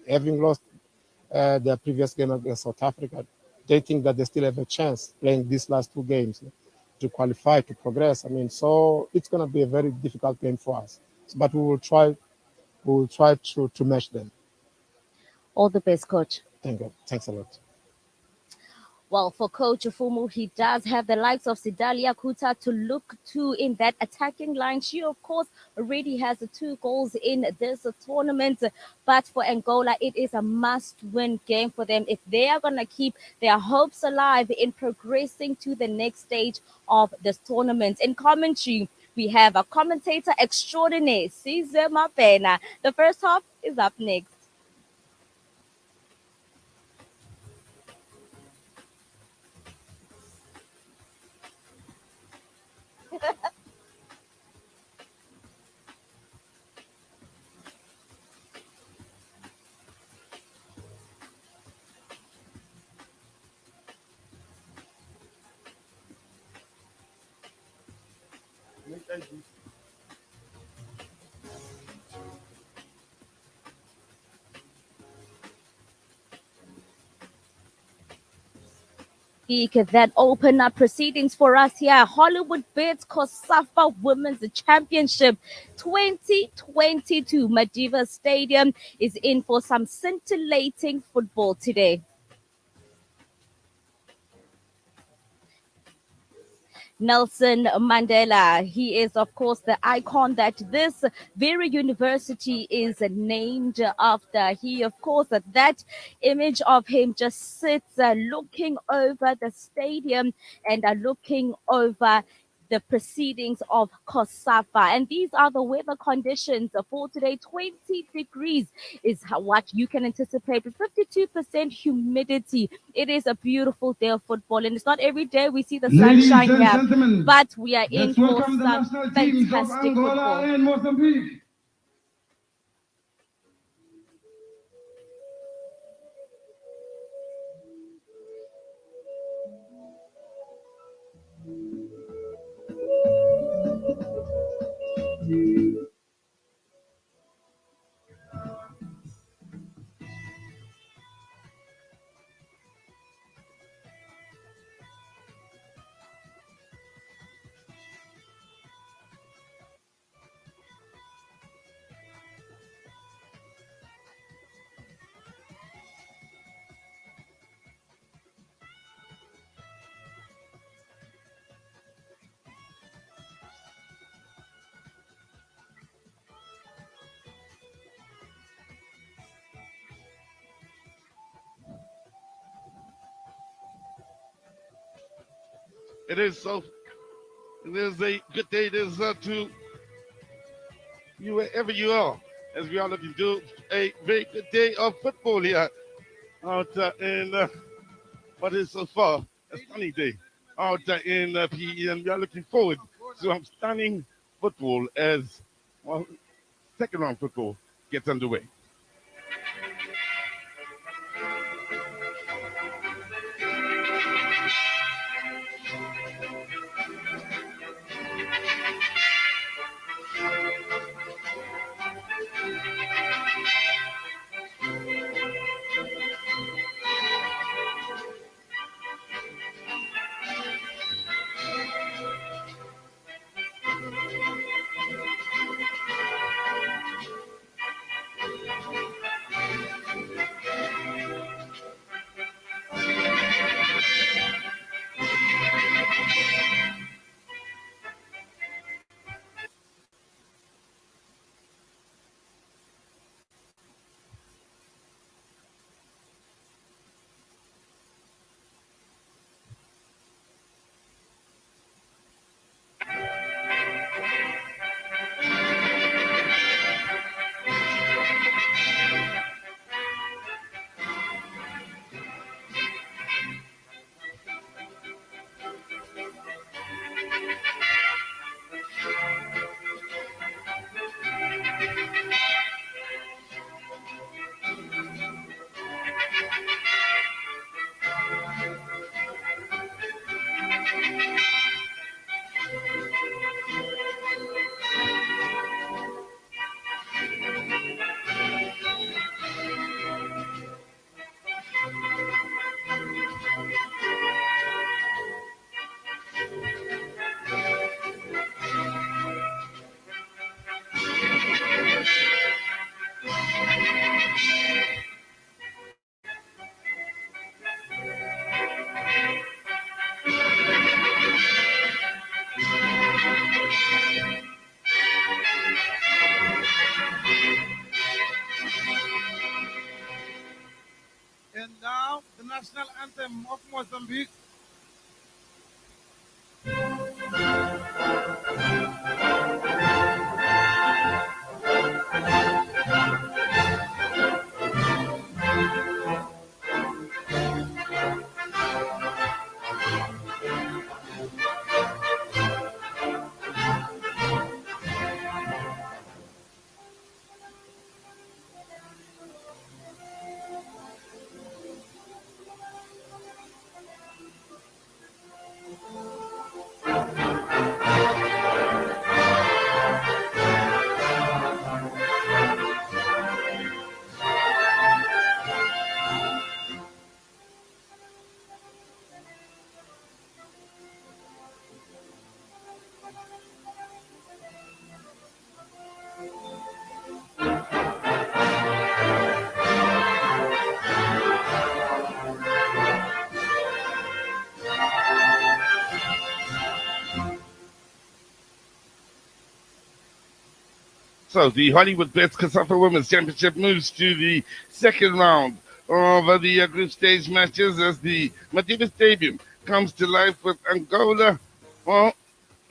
having lost their previous game against South Africa, they think that they still have a chance playing these last two games to qualify, to progress. I mean, so it's going to be a very difficult game for us. But we will try. We will try to match them. All the best, coach. Thank you. Thanks a lot. Well, for Coach Fumu, he does have the likes of Sidalia Kuta to look to in that attacking line. She, of course, already has the 2 goals in this tournament. But for Angola, it is a must-win game for them if they are going to keep their hopes alive in progressing to the next stage of this tournament. In commentary, we have a commentator extraordinaire, Caesar Mapena. The first half is up next. That open up proceedings for us here. Hollywood Bets COSAFA Women's Championship 2022. Madiba Stadium is in for some scintillating football today. Nelson Mandela. He is, of course, the icon that this very university is named after. He, of course, that image of him just sits looking over the stadium and looking over the proceedings of COSAFA. And these are the weather conditions for today. 20 degrees is what you can anticipate with 52% humidity. It is a beautiful day of football, and it's not every day we see the sunshine here, but we are in for some fantastic Angola football. and Mozambique. It is so. It is a good day. It is to you wherever you are, as we are looking to a very good day of football here out in what is so far a sunny day out in PE, and we are looking forward to some stunning football as well, second round football gets underway. Now, the national anthem of Mozambique. So the Hollywood Bets COSAFA Women's Championship moves to the second round of the group stage matches as the Madiba Stadium comes to life with Angola well,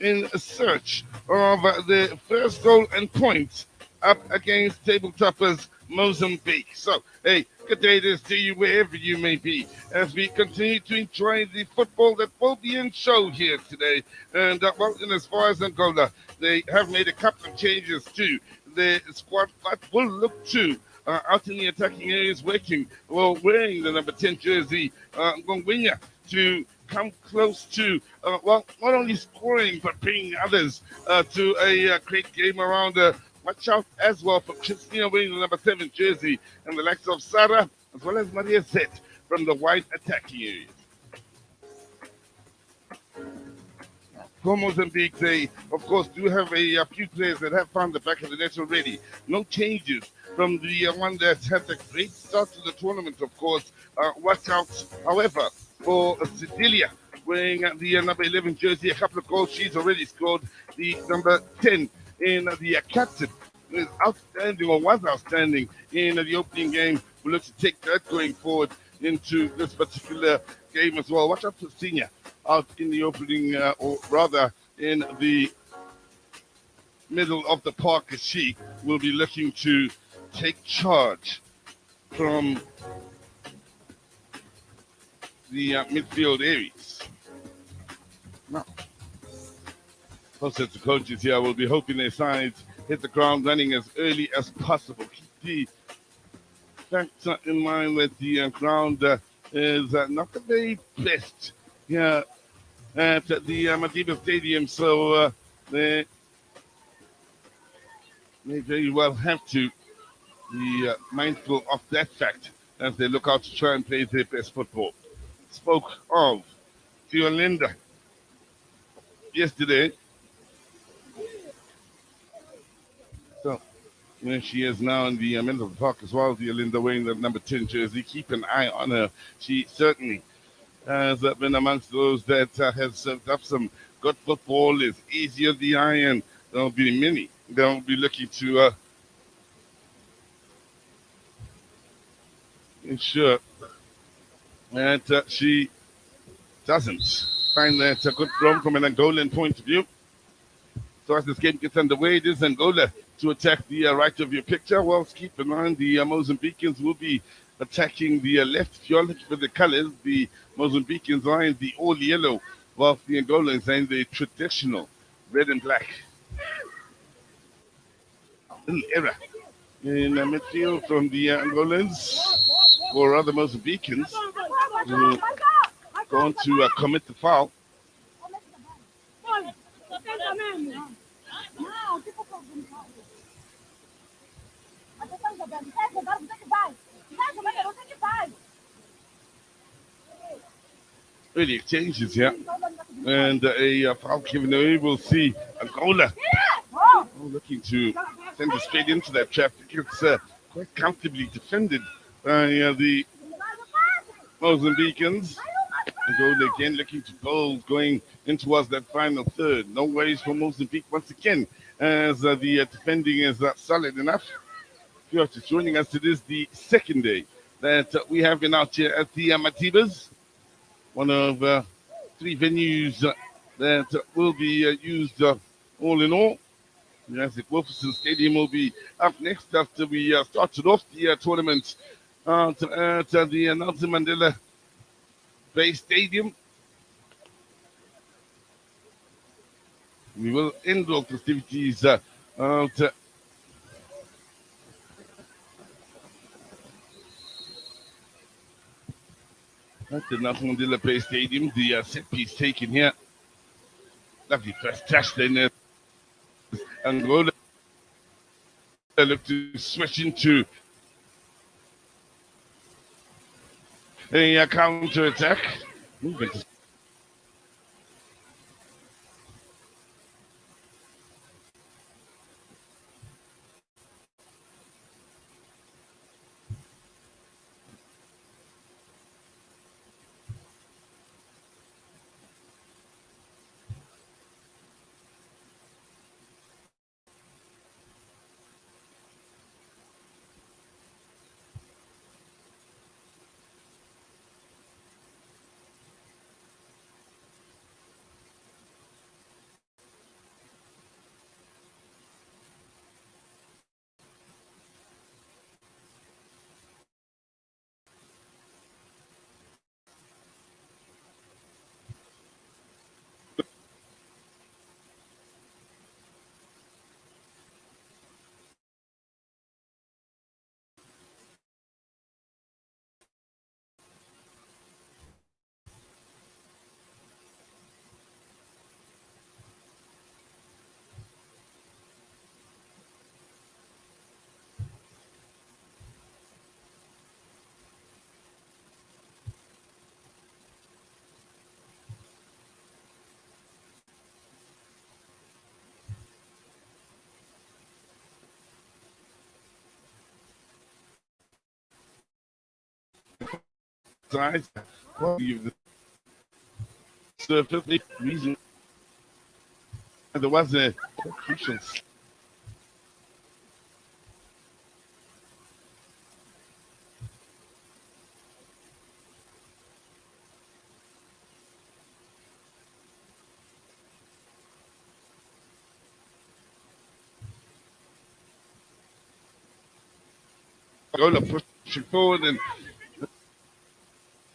in search of the first goal and points up against table toppers Mozambique. So, hey, good day to you wherever you may be as we continue to enjoy the football that will be in show here today. And well, in as far as Angola, they have made a couple of changes to the squad, but will look to out in the attacking areas, wearing the number 10 jersey, Ngongwinya, to come close to, well, not only scoring, but bringing others to a great game around. Watch out as well for Christina wearing the number 7 jersey and the likes of Sarah, as well as Maria Zet from the wide attacking areas. For Mozambique, they, of course, do have a few players that have found the back of the net already. No changes from the one that had the great start to the tournament, of course. Watch out, however, for Cecilia wearing the number 11 jersey. A couple of goals she's already scored. The number 10 in the captain is outstanding, or was outstanding in the opening game. We'll look to take that going forward into this particular game as well. Watch out for Senior out in the opening, or rather in the middle of the park, as she will be looking to take charge from the midfield areas. Now, closer to coaches here, will be hoping their sides hit the ground running as early as possible. Keep the fact in mind that the ground is not the very best here at the Madiba Stadium, so they may very well have to be mindful of that fact as they look out to try and play their best football. Spoke of Fiolinda yesterday. So there she is now in the middle of the park as well, Fiolinda wearing the number 10 jersey. Keep an eye on her. She certainly has been amongst those that has served up some good football. Is easier the iron. There'll be many. They'll be looking to ensure that she doesn't find that a good run from an Angolan point of view. So as this game gets underway, it is Angola to attack the right of your picture. Well, keep in mind the Mozambicans will be attacking the left. If you're looking for the colors, the Mozambicans are in the all yellow, whilst the Angolans are in the traditional red and black. Little error in the midfield from the Angolans, or other Mozambicans, who are going to commit the foul. Early exchanges here, and a foul given away. We'll see Angola looking to send it straight into that trap. It's quite comfortably defended by the Mozambicans. Angola again looking to goals going in towards that final third. No worries for Mozambique once again, as the defending is solid enough. If you're just joining us, it is the second day that we have been out here at the Matibas, one of three venues that will be used all in all. Jurassic Wilson Stadium will be up next after we started off the tournament at the Nelson Mandela Bay Stadium. We will end all festivities at the Nelson Mandela Bay Stadium. The set piece taken here. Lovely first touch then. Angola look to switch into a counter attack. Movement. Size. So, fifth reason there was a crucial goal of pushing forward and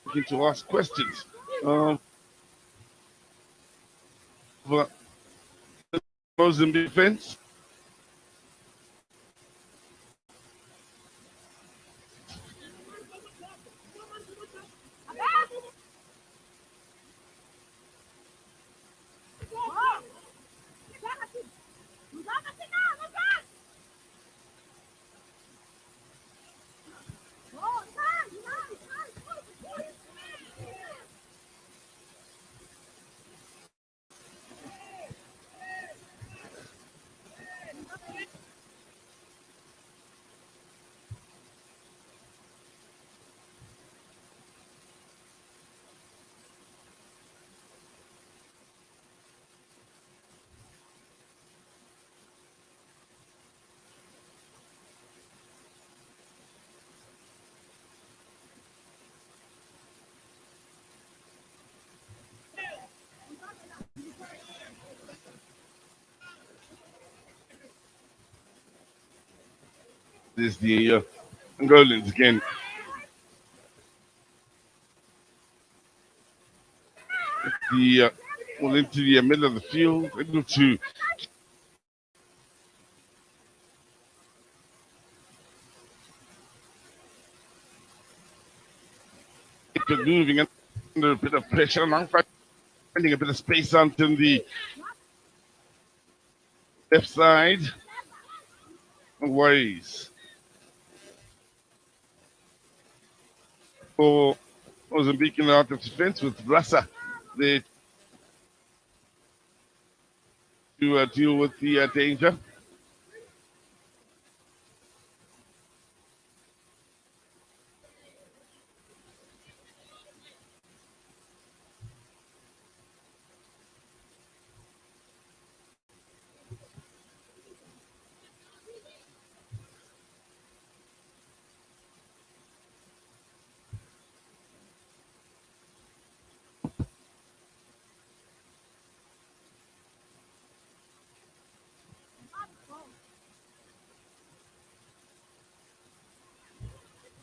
looking to ask questions. For Mozambique defense. This is the Angolans again. The well into the middle of the field, able to keep it moving under a bit of pressure, finding a bit of space onto the left side. Ways for Mozambique in the out of defense with Rasa there to deal with the danger.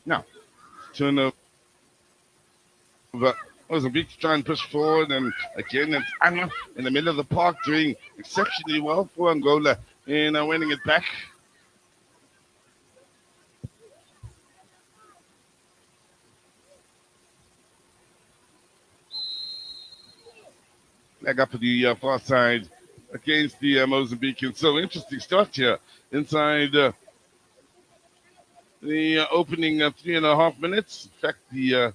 Now, turn over. Mozambique try and push forward, and again it's Anna in the middle of the park doing exceptionally well for Angola in winning it back. Leg up to the far side against the Mozambicans. So interesting start here inside the opening 3.5 minutes. In fact, the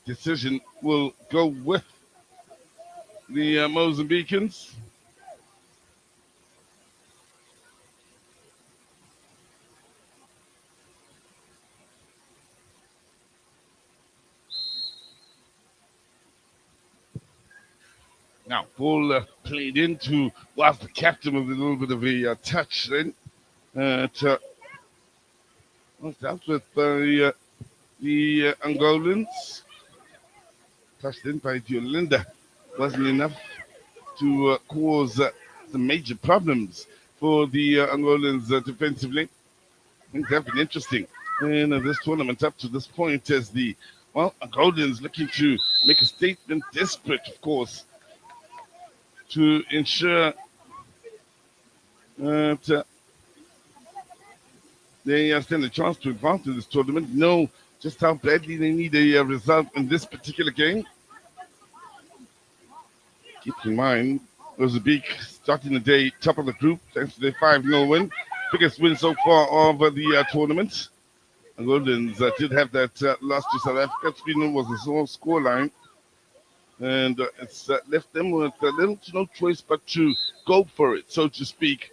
decision will go with the Mozambicans. Now, ball played into, whilst the captain with a little bit of a touch then. Dealt with by the Angolans. Touched in by Jolinda. Wasn't enough to cause some major problems for the Angolans defensively. Things have been interesting in this tournament up to this point as the, Angolans looking to make a statement, desperate, of course, to ensure that they stand a chance to advance in this tournament. Know just how badly they need a result in this particular game. Keep in mind, Mozambique starting the day top of the group thanks to their 5-0 win. Biggest win so far of the tournament. Angolans did have that loss to South Africa. 3-0 was a small scoreline. And it's left them with little to no choice but to go for it, so to speak,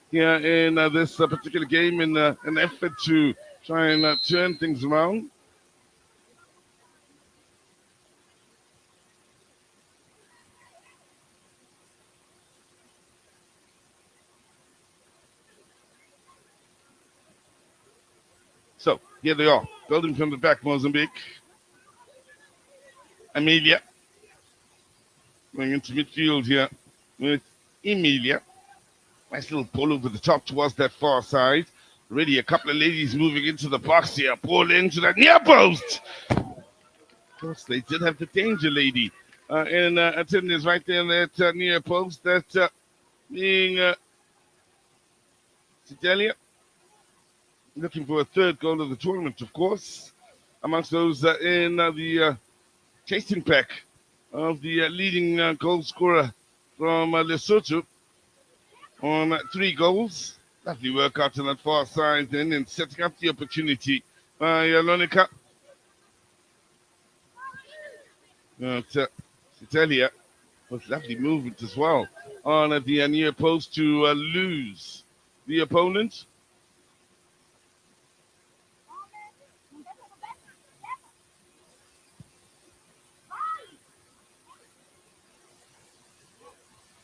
here in this particular game in an effort to try and turn things around. So here they are, building from the back, Mozambique. Amelia going into midfield here with Emilia. Nice little pull over the top towards that far side. Already a couple of ladies moving into the box here. Ball into that near post. Of course, they did have the danger lady in attendance right there in that near post. That being Sedelia. Looking for a third goal of the tournament, of course. Amongst those in the chasing pack of the leading goal scorer from Lesotho on 3 goals. Lovely work out on that far side then and setting up the opportunity by Lonica. Italia with lovely movement as well on the near post to lose the opponent.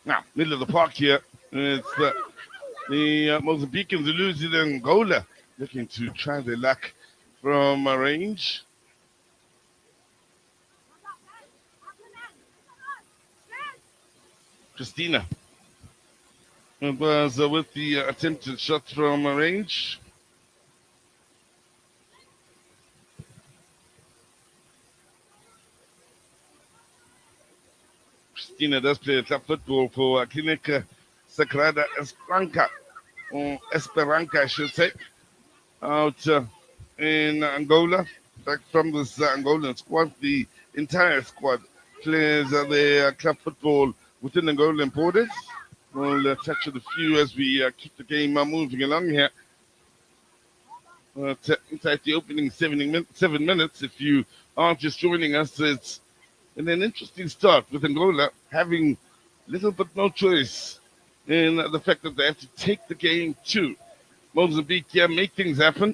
Now, middle of the park here, it's the Mozambicans who lose it in Angola, looking to try their luck from range. Christina. It was with the attempted shot from range. Christina does play club football for Clinica Sagrada Esperanca, I should say, out in Angola. In fact, from this Angolan squad, the entire squad plays their club football within Angolan borders. We'll touch on a few as we keep the game moving along here. Inside the opening 7 minutes, if you are just joining us, it's in an interesting start with Angola having little but no choice in the fact that they have to take the game to Mozambique here, make things happen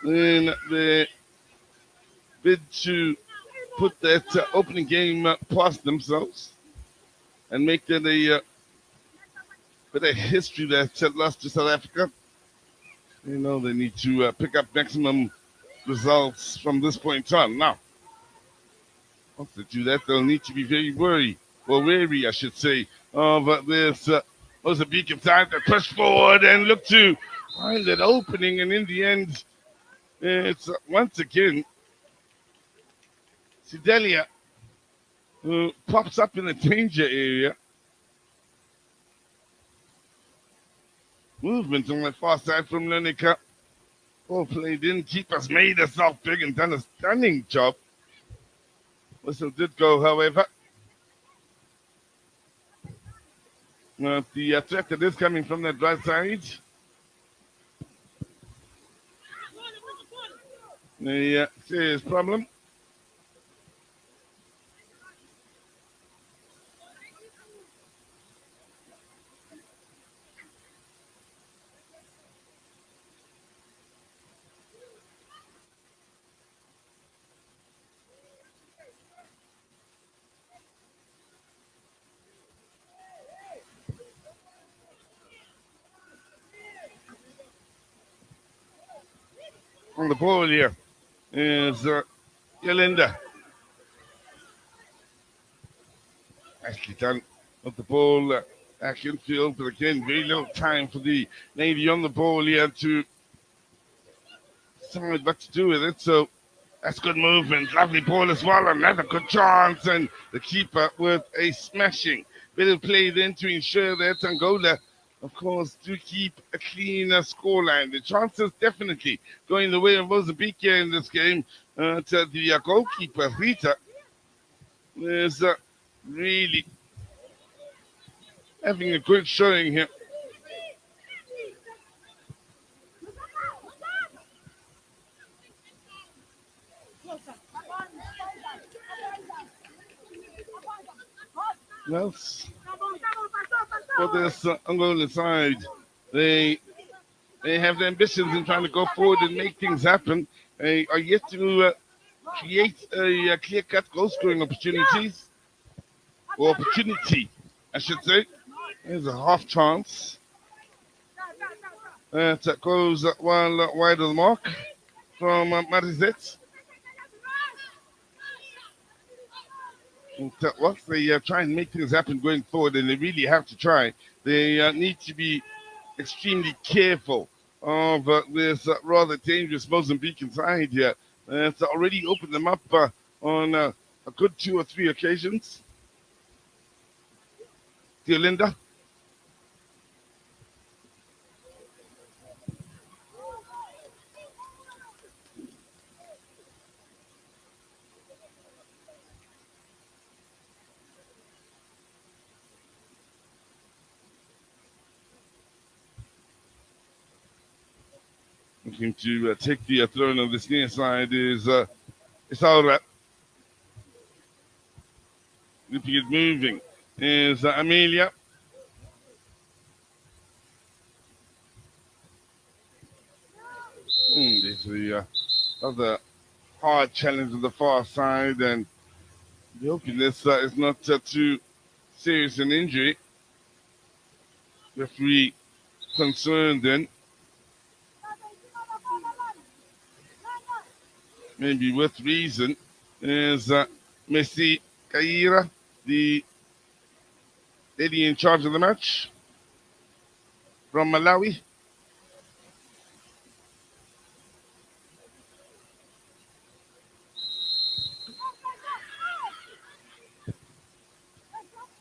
in the bid to put that opening game past themselves and make that a bit of history that lost to South Africa. You know, they need to pick up maximum results from this point on. Now, once they do that, they'll need to be very wary, I should say, of this Mozambique side that push forward and look to find that opening, and in the end, It's once again Sidelia who pops up in the danger area. Movement on the far side from Lenica. Ball played in. Keeper's made herself big and done a stunning job. Whistle did go, however. The threat that is coming from that right side. The serious problem. On the ball here is Yolanda. Nicely done. Of the ball back in field, but again, very little time for the lady on the ball here to decide what to do with it. So that's good movement. Lovely ball as well. Another good chance. And the keeper with a smashing bit of play then to ensure that Angola, of course, do keep a cleaner scoreline. The chances definitely going the way of Mozambique here in this game. To the goalkeeper, Rita, is really having a good showing here. Well, for this Angola side, they have the ambitions in trying to go forward and make things happen. They are yet to create a clear-cut goal-scoring opportunity, I should say. There's a half chance. That goes well wide of the mark from Marizet. Once they try and make things happen going forward, and they really have to try, they need to be extremely careful of this rather dangerous Mozambican side here. It's already opened them up on a good 2 or 3 occasions. Dear Linda. Looking to take the throne on this near side is Isaura. Keeping it moving is Amelia. This is the other hard challenge on the far side, and we're hoping this is not too serious an injury. Referee concerned then. Maybe with reason, is Messi Kaira, the lady in charge of the match from Malawi.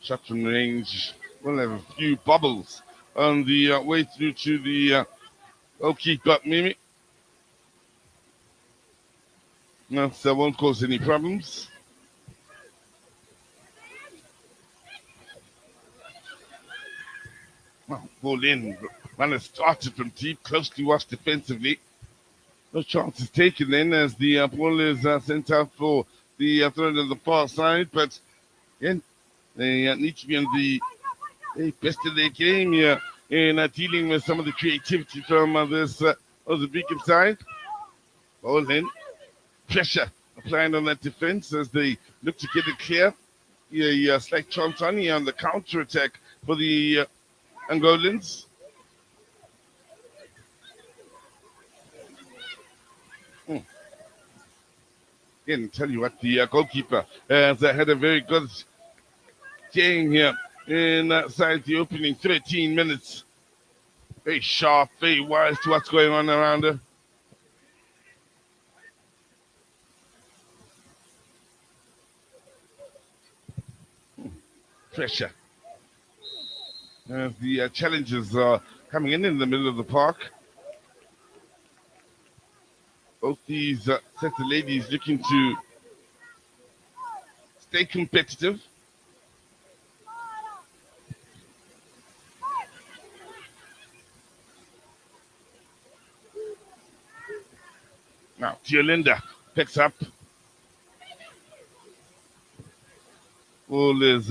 Shot from range. We'll have a few bubbles on the way through to the goalkeeper, Mimi. No, that won't cause any problems. Well, ball in. Runner started from deep, closely watched defensively. No chances taken then as the ball is sent out for the throw on the far side. But again, they need to be on the best of their game here in dealing with some of the creativity from this Mozambican side. Ball in. Pressure applying on that defense as they look to get it clear. A slight chance on here on the counter attack for the Angolans. Again, tell you what, the goalkeeper has had a very good game here inside the opening 13 minutes. Very sharp, very wise to what's going on around her. pressure. As the challenges are coming in the middle of the park. Both these sets of ladies looking to stay competitive. Now, Linda picks up. Ball is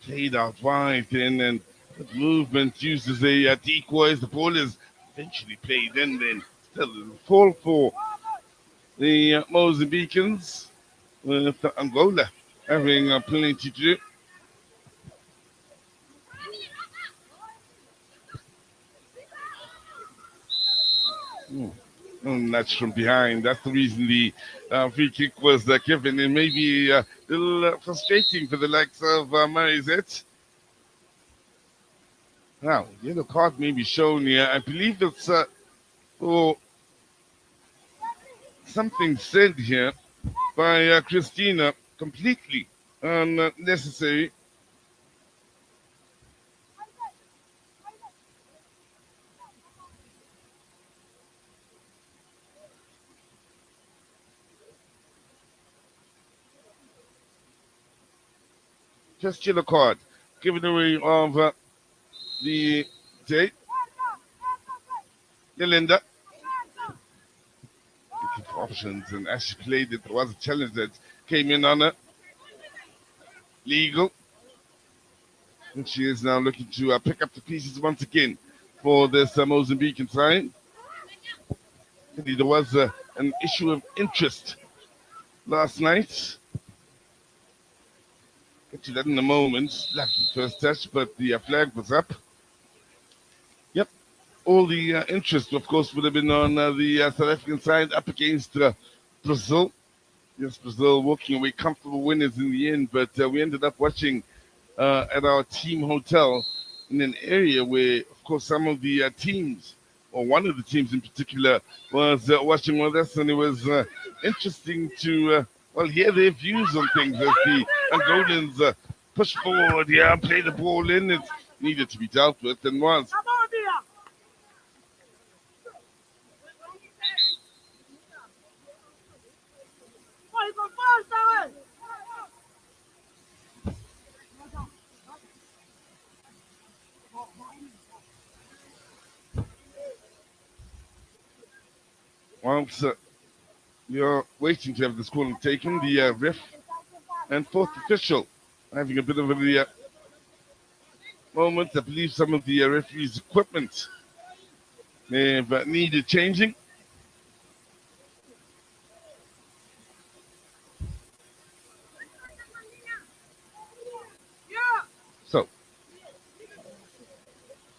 played out wide and the movement uses a decoy as the ball is eventually played in, then still a fall for the Mozambicans with Angola having plenty to do. And that's from behind. That's the reason the free kick was given. It may be a little frustrating for the likes of Marizette. Now, yellow card may be shown here. I believe it's for something said here by Christina, completely unnecessary. Just yellow card, giving away of the day. Yolanda looking for options, and as she played it, there was a challenge that came in on her. Legal. And she is now looking to pick up the pieces once again for this Mozambican side. There was an issue of interest last night. Get to that in a moment. Lucky first touch, but the flag was up. Yep. All the interest, of course, would have been on the South African side up against Brazil. Yes, Brazil walking away comfortable winners in the end, but we ended up watching at our team hotel in an area where, of course, some of the teams, or one of the teams in particular, was watching with us, and it was interesting to hear their views on things as the Angolans push forward, play the ball in. It needed to be dealt with, and was. Whilst you're waiting to have the score taken, the ref and fourth official having a bit of a moment. I believe some of the referee's equipment may have needed changing. So,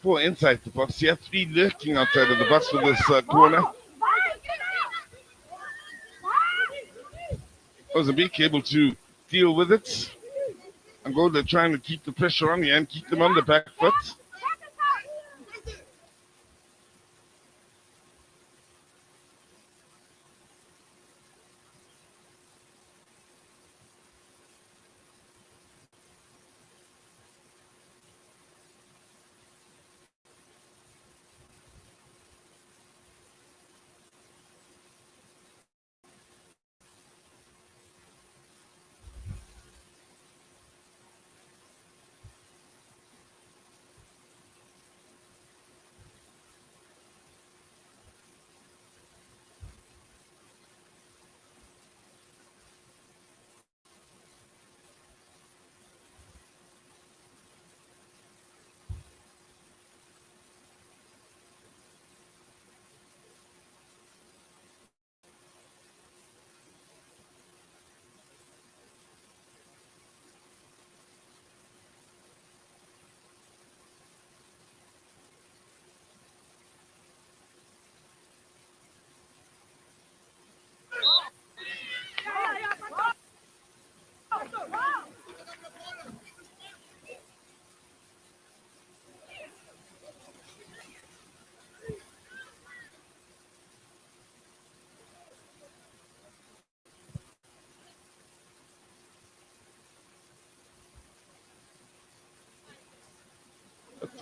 4 inside the box. You have 3 lurking outside of the box for this corner. Mozambique able to deal with it. Angola trying to keep the pressure on you and keep them on the back foot.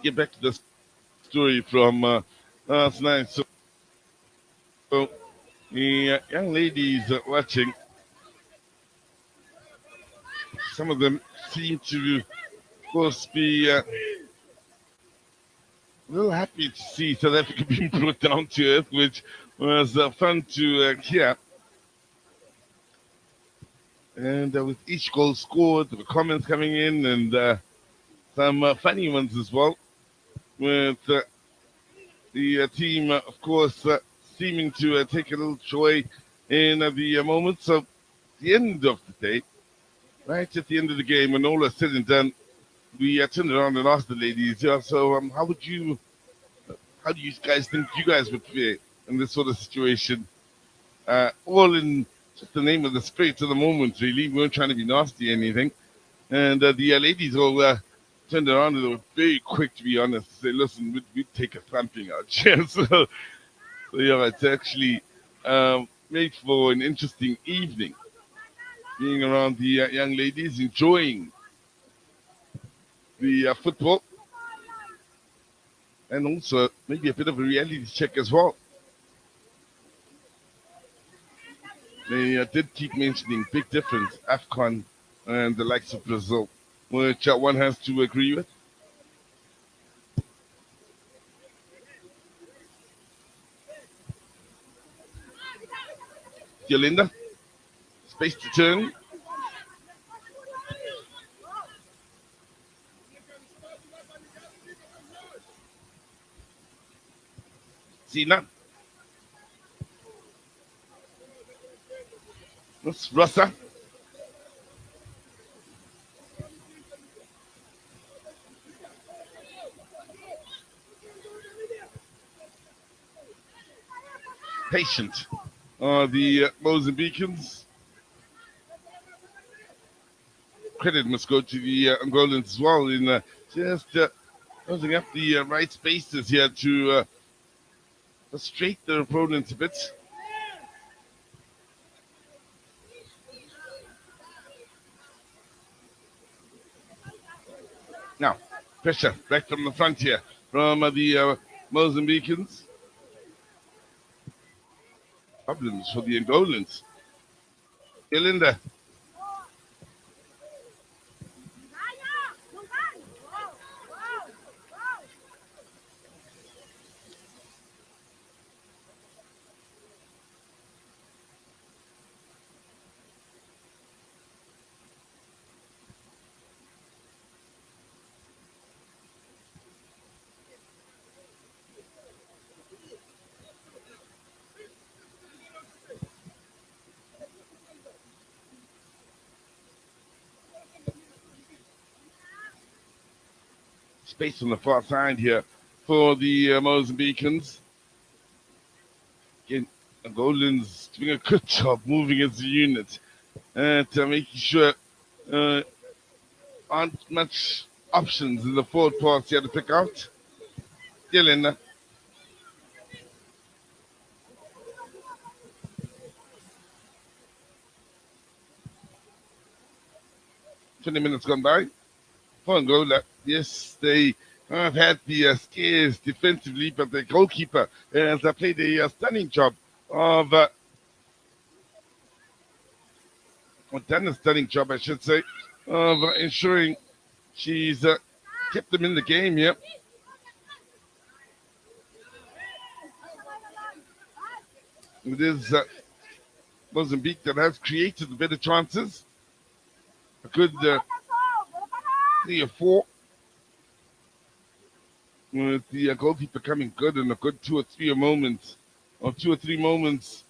get back to the story from last night. So the young ladies watching, some of them seem to, of course, be a little happy to see South Africa being brought down to earth, which was fun to hear. And with each goal scored, there were comments coming in and some funny ones as well. With the team, of course, seeming to take a little joy in the moment. So, the end of the day, right at the end of the game, when all is said and done, we turned around and asked the ladies, so how do you guys think you guys would fare in this sort of situation? All in just the name of the spirit of the moment, really. We weren't trying to be nasty or anything. And the ladies all turned around and they were very quick, to be honest, to say, listen, we'd take a thumping out here. So yeah, it's actually made for an interesting evening, being around the young ladies, enjoying the football, and also maybe a bit of a reality check as well. They did keep mentioning big difference, AFCON and the likes of Brazil, which one has to agree with. Yolinda, space to turn. Sina. That's Rasa. Patient. The Mozambicans. Credit must go to the Angolans as well in just closing up the right spaces here to frustrate their opponents a bit. Now, pressure back from the front here from the Mozambicans. Problems for the Angolans. Yolinda. Space on the far side here for the Mozambicans. Again, Angolans doing a good job moving as a unit and making sure aren't much options in the forward pass here to pick out. Still in there. Minutes gone by for Angola. Yes, they have had the scares defensively, but the goalkeeper has played a stunning job of, or done a stunning job, I should say, of ensuring she's kept them in the game here. It is Mozambique that has created the better chances. A good 3 or 4. With the goalkeeper coming good and a good 2 or 3 moments, or 2 or 3 moments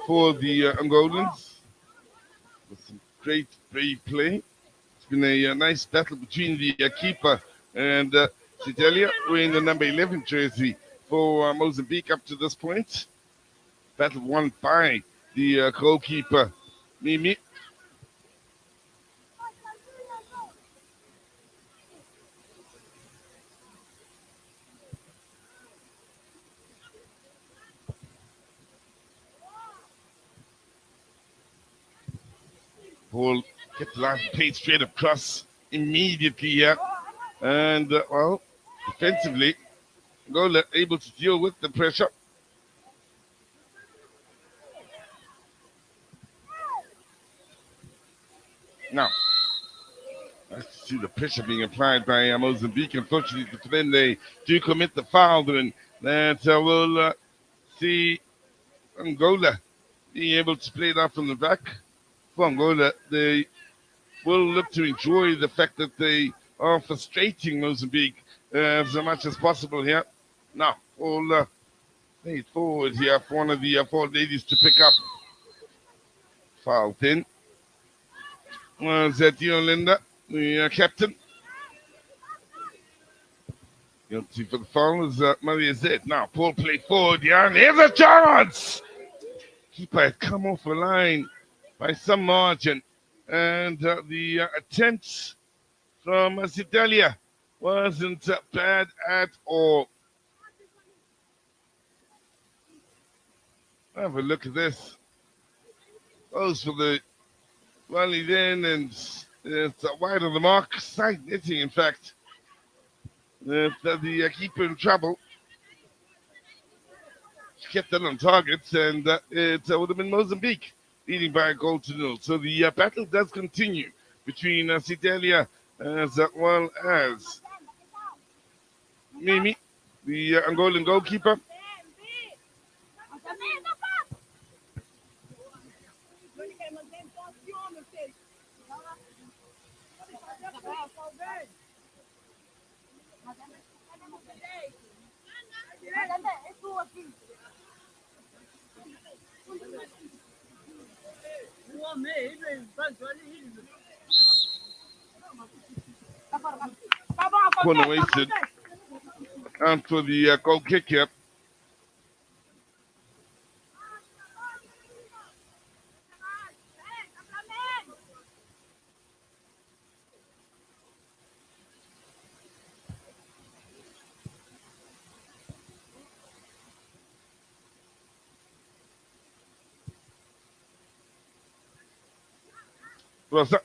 for the Angolans. With some great play. It's been a nice battle between the keeper and Cidelia, wearing the number 11 jersey for Mozambique up to this point. Battle won by the goalkeeper, Mimi. Ball kept the line, played straight across immediately here. And, well, defensively. Angola able to deal with the pressure. Now, I see the pressure being applied by Mozambique. Unfortunately, then they do commit the foul, and that will see Angola being able to play it out from the back. For Angola, they will look to enjoy the fact that they are frustrating Mozambique as much as possible here. Now, we'll play it forward here for one of the four ladies to pick up. Fouled in was Dion Linda, the captain. Guilty for the foul is Maria Z. Now, Paul play forward, yeah, and here's a chance! Keeper had come off the line by some margin. And the attempt from Sidalia wasn't bad at all. Have a look at this. Goes for the volley then, and it's wide of the mark. Side netting, in fact. The keeper in trouble. She kept that on target, and it would have been Mozambique leading by a goal to nil. So the battle does continue between Sidalia as well as Mimi, the Angolan goalkeeper. Corner wasted. And for the goal kick here. What's up?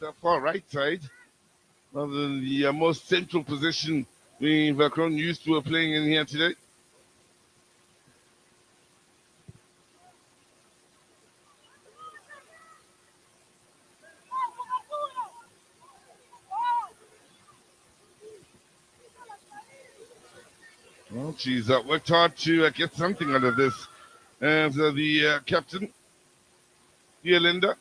the far right side, rather than the most central position we've grown used to playing in here today. Well, she's worked hard to get something out of this. And the captain, Linda,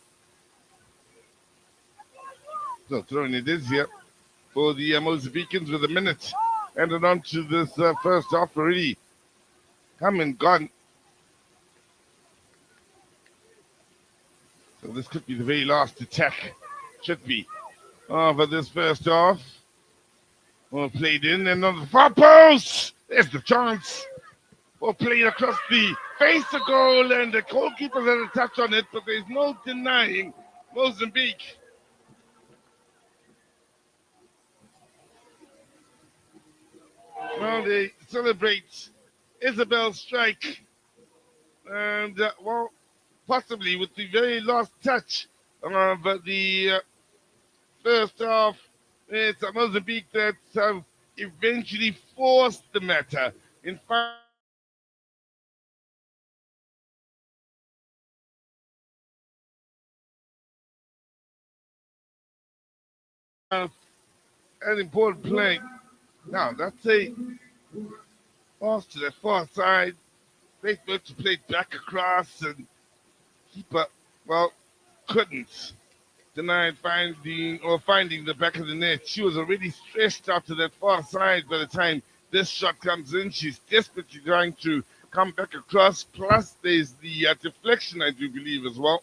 so throwing it is here for the Mozambicans with a minute. And on to this first half already. Come and gone. So this could be the very last attack. Should be. But this first half. Well, played in and on the far post. There's the chance. Well, played across the face of goal, and the goalkeeper had a touch on it, but there's no denying Mozambique. Well, they celebrate Isabel's strike, and well, possibly with the very last touch. But the first half, it's Mozambique that have eventually forced the matter in an important play. Now, that's a pass to the far side. They looked to play back across, and keeper, well, couldn't deny finding the back of the net. She was already stretched out to that far side by the time this shot comes in. She's desperately trying to come back across. Plus, there's the deflection, I do believe, as well.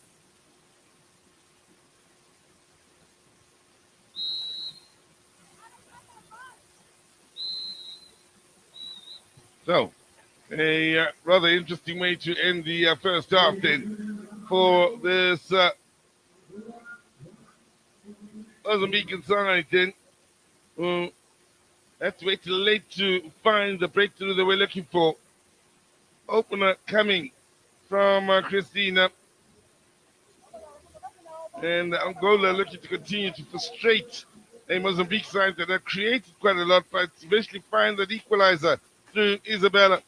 So, a rather interesting way to end the first half then for this Mozambican side then. Who had to wait till late to find the breakthrough that we're looking for. Opener coming from Christina. And Angola looking to continue to frustrate a Mozambique side that have created quite a lot, but eventually find that equalizer through Isabella.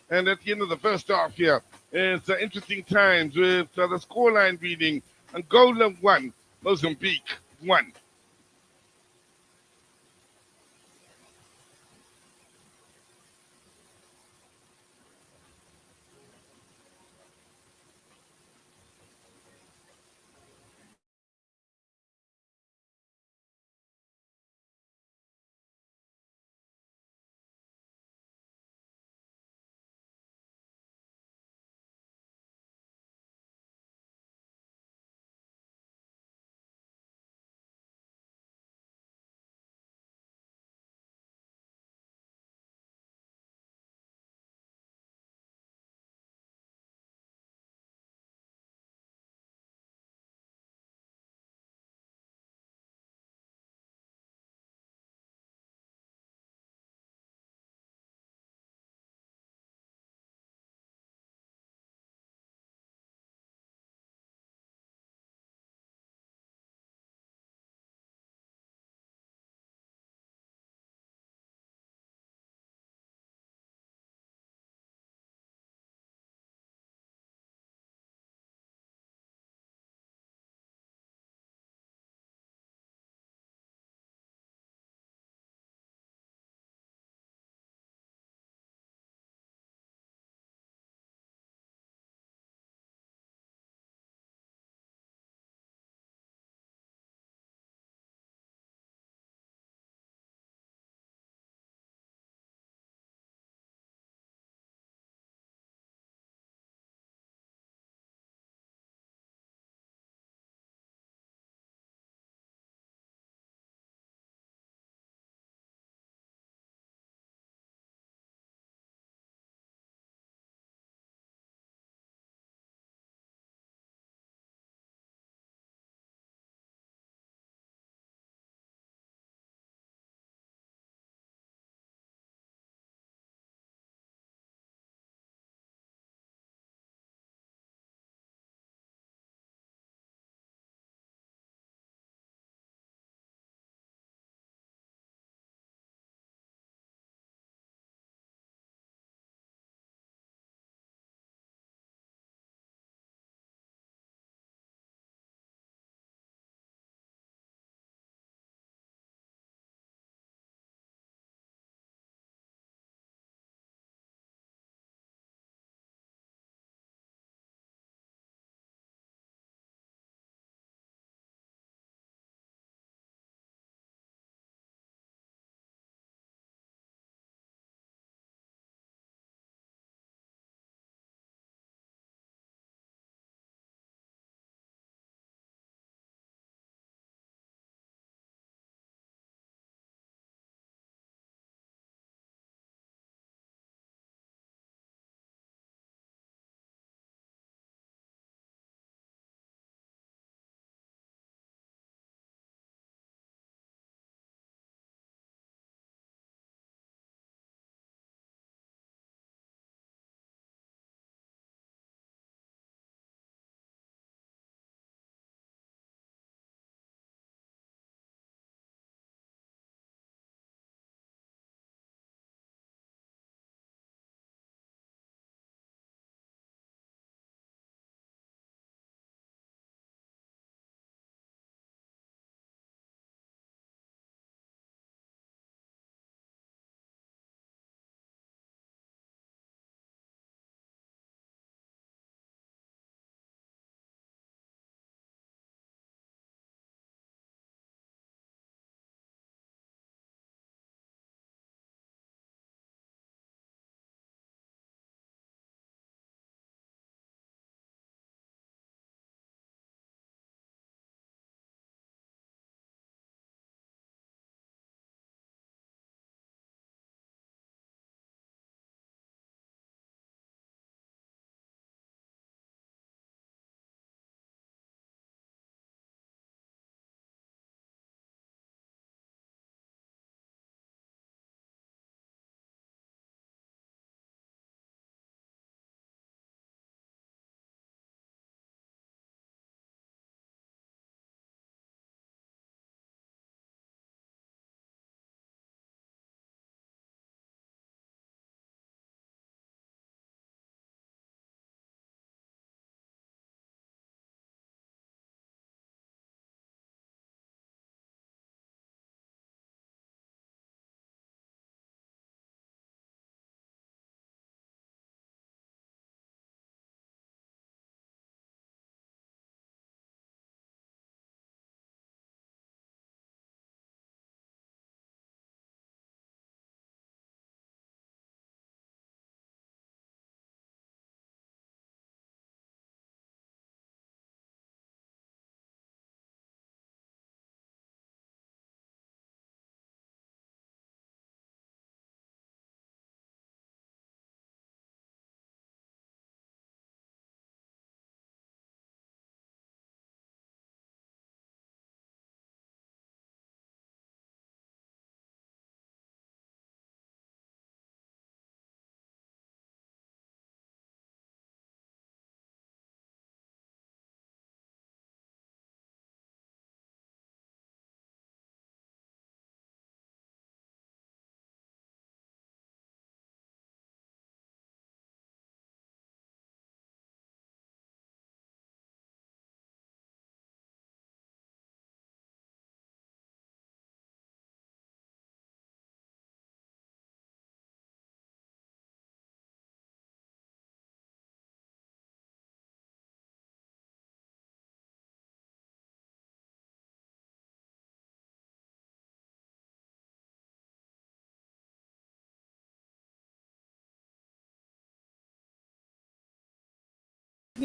And at the end of the first half here, it's interesting times with the scoreline reading Angola 1, Mozambique 1.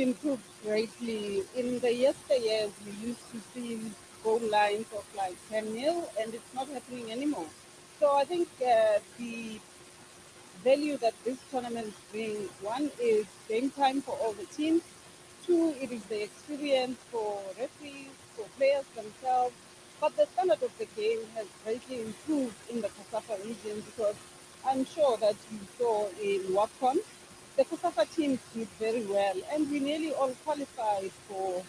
improved greatly. In the yesteryears, we used to see goal lines of like 10-0, and it's not happening anymore. So I think the value that this tournament brings, one is game time for all the teams. Two, it is the experience for referees, for players themselves. But the standard of the game has greatly improved in the COSAFA region because I'm sure that you saw in WAPCON, the COSAFA teams did very well and we nearly all qualified for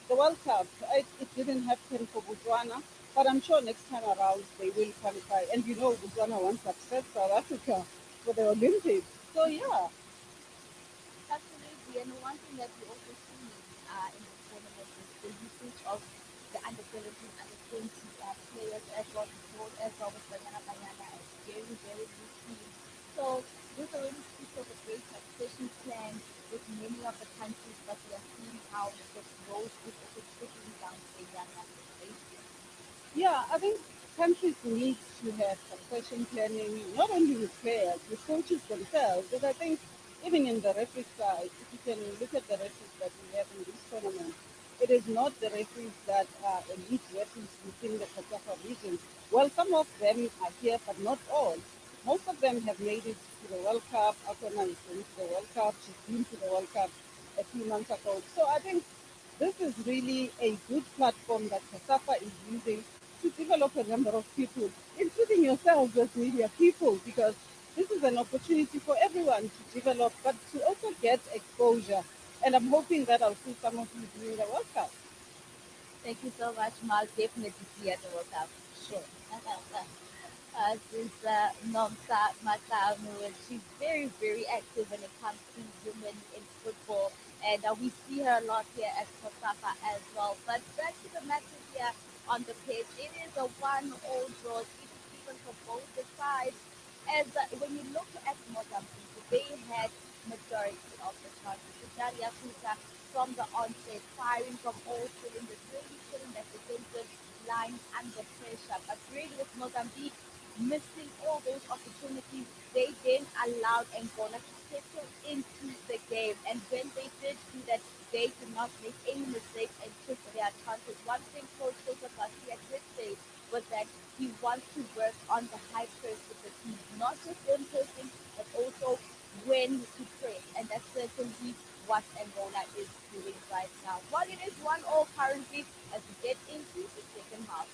the World Cup. It didn't happen for Botswana, but I'm sure next time around they will qualify. And you know, Botswana wants to upset South Africa for the Olympics. So yeah, Absolutely. And one thing that we also see in this tournament is the usage of the under 17, under 20 players as well, as well with Banyana Banyana as very, very good teams. So this already speaks of a great succession plan with many of the countries, but we are seeing how the growth is also trickling down to the younger generation. yeah, I think countries need to have succession planning, not only with players, with coaches themselves. Because I think even in the referee side, if you can look at the referees that we have in this tournament, it is not the referees that are elite referees within the COSAFA region. Well, some of them are here, but not all. Most of them have made it to the World Cup. Akona is going to the World Cup. She's been to the World Cup a few months ago. So I think this is really a good platform that COSAFA is using to develop a number of people, including yourselves as media people, because this is an opportunity for everyone to develop, but to also get exposure. And I'm hoping that I'll see some of you during the World Cup. Thank you so much, Mal. Definitely see you at the World Cup. Sure. Since Nomsa Matamu, and she's very, very active when it comes to women in football. And we see her a lot here at Kosafa as well. But back to the matches here on the pitch. It is a 1-all draw. It is even for both the sides. As when you look at Mozambique, they had majority of the chances. Daria Kuta from the onset, firing from all cylinders, really putting that defensive line under pressure. But really with Mozambique missing all those opportunities, they then allowed Angola to settle into the game. And when they did do that, they did not make any mistakes and took their chances. One thing Coach Joseph Garcia did say was that he wants to work on the high press with the team, not just when pressing, but also when to press. And that's certainly what Angola is doing right now. Well, it is 1-all currently as we get into the second half.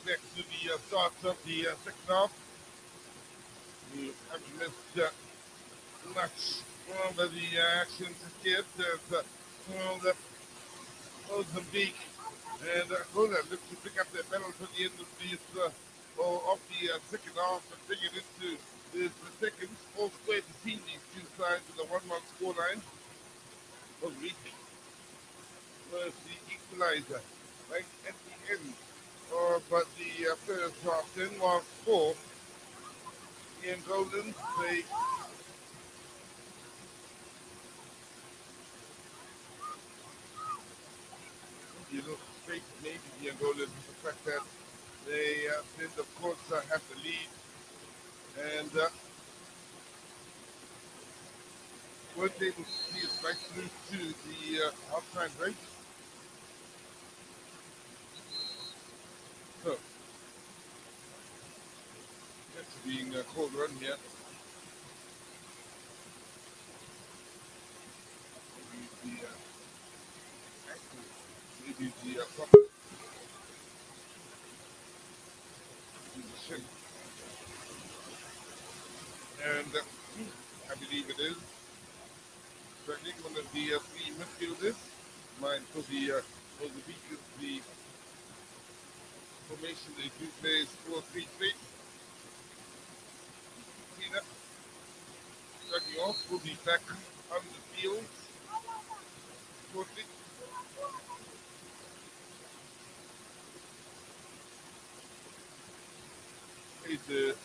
back to the start of the second half. We haven't missed much from the action to get as from the Mozambique and Angola look to pick up their medals at the end of this or of the second half and bring it into this second. All square to see these two sides with a 1-1 scoreline. Mozambique was the equalizer right at the end of the first half. Then was 4. The Angolans, they you know, straight maybe the Angolans, the fact that they did, of course, have the lead and weren't able to see it right through to the halftime break. So, that's being called run here. Maybe the maybe the proper position. And I believe it is. Certainly one of the three midfielders. Mine for the Mozambique is the formation they do play is 4-3-3. Tina starting off will be back on the field shortly. Played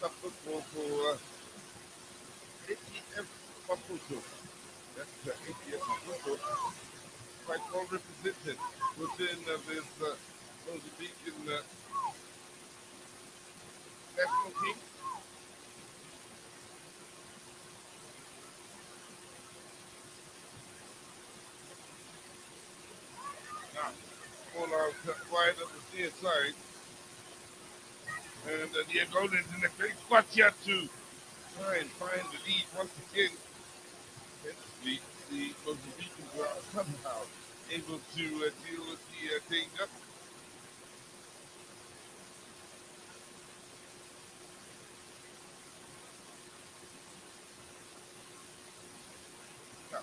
top football for ATF Maputo. That's ATF Maputo. Quite well represented within this Mozambican national team. Now, all out wide on the near side. And the Angolans in a great spot here to try and find the lead once again. Eventually, the Mozambicans are somehow able to deal with the danger. Now,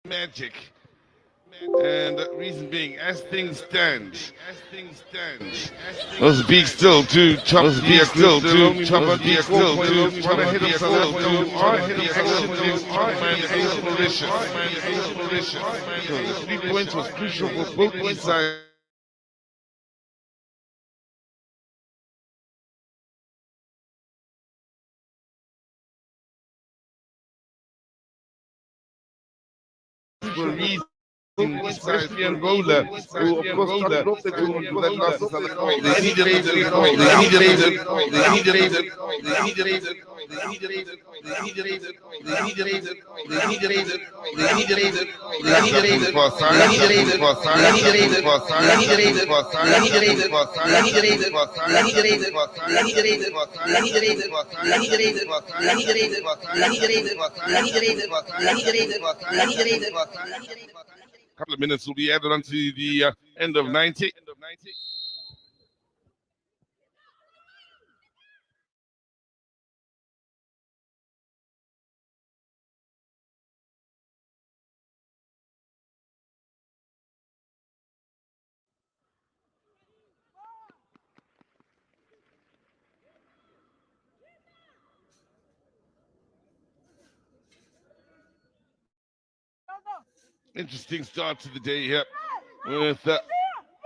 magic. And reason being, as things stand, Mozambique still to top the group, still only Mozambique 4 points, one ahead of South Africa, who are ahead of action in command against Mauritius. So the 3 points was crucial for both these sides. For a reason, especially Angola, who of course started off the tournament with that loss to South Africa. They needed couple of minutes will be added onto the end of 90. Interesting start to the day here with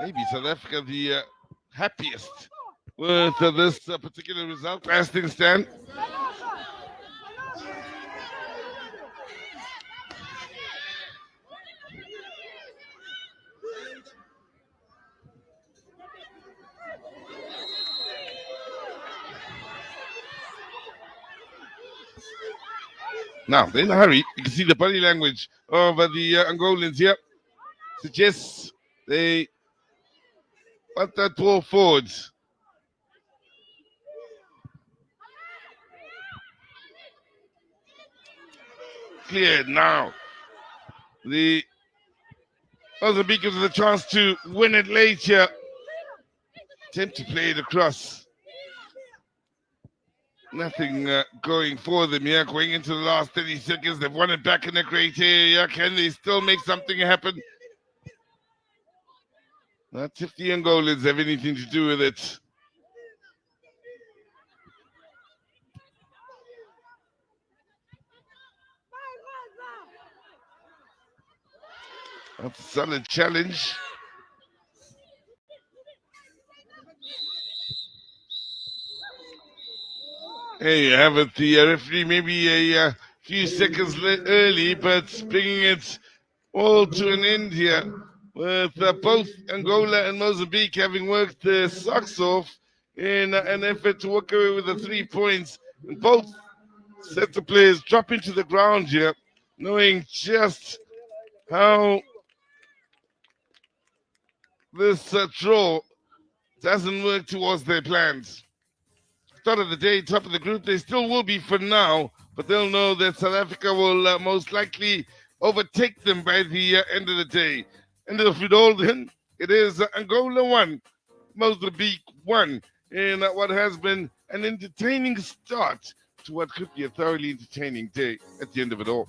maybe South Africa the happiest with this particular result as things stand. Now, they're in a hurry. You can see the body language of the Angolans here. Suggests they want that ball forward. Cleared now. The Mozambique gives us a chance to win it late here. Attempt to play it across. Nothing going for them here. Going into the last 30 seconds. They've won it back in the great area. Can they still make something happen? Not if the Angolans have anything to do with it. That's a solid challenge. There you have it. The referee maybe a few seconds early, but bringing it all to an end here with both Angola and Mozambique having worked their socks off in an effort to walk away with the 3 points. And both sets of players drop into the ground here, knowing just how this draw doesn't work towards their plans. Start of the day, top of the group, they still will be for now, but they'll know that South Africa will most likely overtake them by the end of the day. And if it all then, it is Angola 1, Mozambique 1, in what has been an entertaining start to what could be a thoroughly entertaining day at the end of it all.